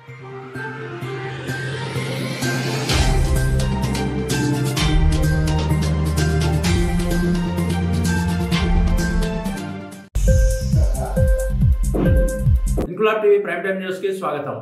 Inquilab TV prime time news కి స్వాగతం.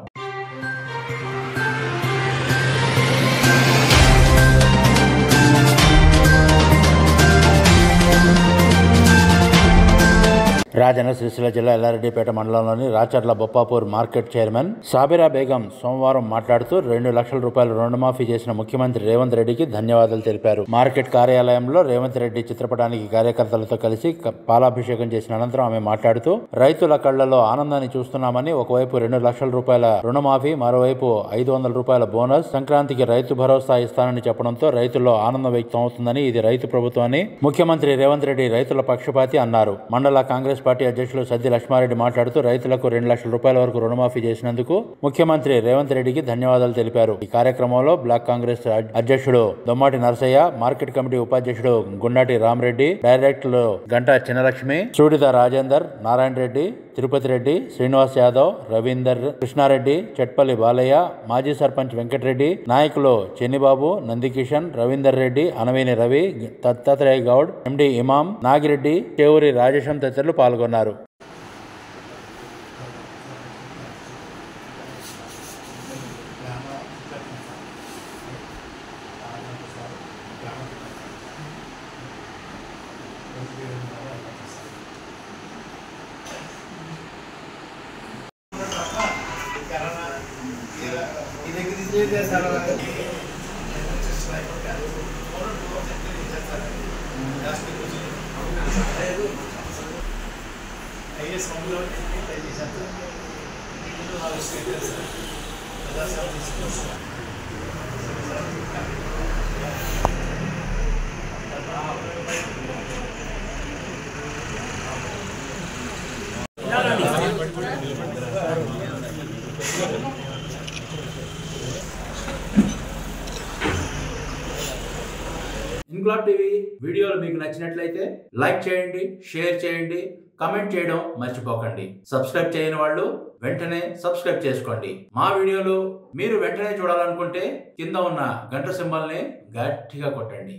రాజన్న సిరిసిల్ల జిల్లా ఎల్లారెడ్డిపేట మండలంలోని రాచర్ల బొప్పాపూర్ మార్కెట్ చైర్మన్ సాబిరా బేగం సోమవారం మాట్లాడుతూ 2 లక్షల రూపాయలు రుణమాఫీ చేసిన ముఖ్యమంత్రి రేవంత్ రెడ్డికి ధన్యవాదాలు తెలిపారు. మార్కెట్ కార్యాలయంలో రేవంత్ రెడ్డి చిత్రపటానికి కార్యకర్తలతో కలిసి పాలాభిషేకం చేసిన అనంతరం ఆమె మాట్లాడుతూ రైతుల కళ్లలో ఆనందాన్ని చూస్తున్నామని, ఒకవైపు 2 లక్షల రూపాయల రుణమాఫీ, మరోవైపు 500 రూపాయల బోనస్, సంక్రాంతికి రైతు భరోసా ఇస్తానని చెప్పడంతో రైతుల్లో ఆనందం వ్యక్తం అవుతుందని, ఇది రైతు ప్రభుత్వాన్ని ముఖ్యమంత్రి రేవంత్ రెడ్డి రైతుల పక్షపాతి అన్నారు. మండల కాంగ్రెస్ పార్టీ అధ్యక్షులు సద్ది లక్ష్మారెడ్డి మాట్లాడుతూ రైతులకు 2 లక్షల రూపాయల వరకు రుణమాఫీ చేసినందుకు ముఖ్యమంత్రి రేవంత్ రెడ్డికి ధన్యవాదాలు తెలిపారు. ఈ కార్యక్రమంలో బ్లాక్ కాంగ్రెస్ అధ్యక్షుడు దొమ్మాటి నరసయ్య, మార్కెట్ కమిటీ ఉపాధ్యక్షుడు గుండాటి రామరెడ్డి, డైరెక్టర్లు గంటా చిన్నలక్ష్మి, సూడిద రాజేందర్, నారాయణ రెడ్డి, తిరుపతి రెడ్డి, శ్రీనివాస్ యాదవ్, రవీందర్, కృష్ణారెడ్డి, చెట్పల్లి బాలయ్య, మాజీ సర్పంచ్ వెంకటరెడ్డి, నాయకులు చెన్నిబాబు, నందికిషన్, రవీందర్ రెడ్డి, అనవేని రవి, దత్తాత్రేయ గౌడ్, ఎండి ఇమాం, నాగిరెడ్డి, చేవూరి రాజేశం తదితరులు పాల్గొన్నారు. ఇంక్లాబ్ టీవీ వీడియోలు మీకు నచ్చినట్లయితే లైక్ చేయండి, షేర్ చేయండి, కామెంట్ చేయడం మర్చిపోకండి. సబ్స్క్రైబ్ చేయని వాళ్ళు వెంటనే సబ్స్క్రైబ్ చేసుకోండి. మా వీడియోలు మీరు వెంటనే చూడాలనుకుంటే కింద ఉన్న గంట సింబల్ని గట్టిగా కొట్టండి.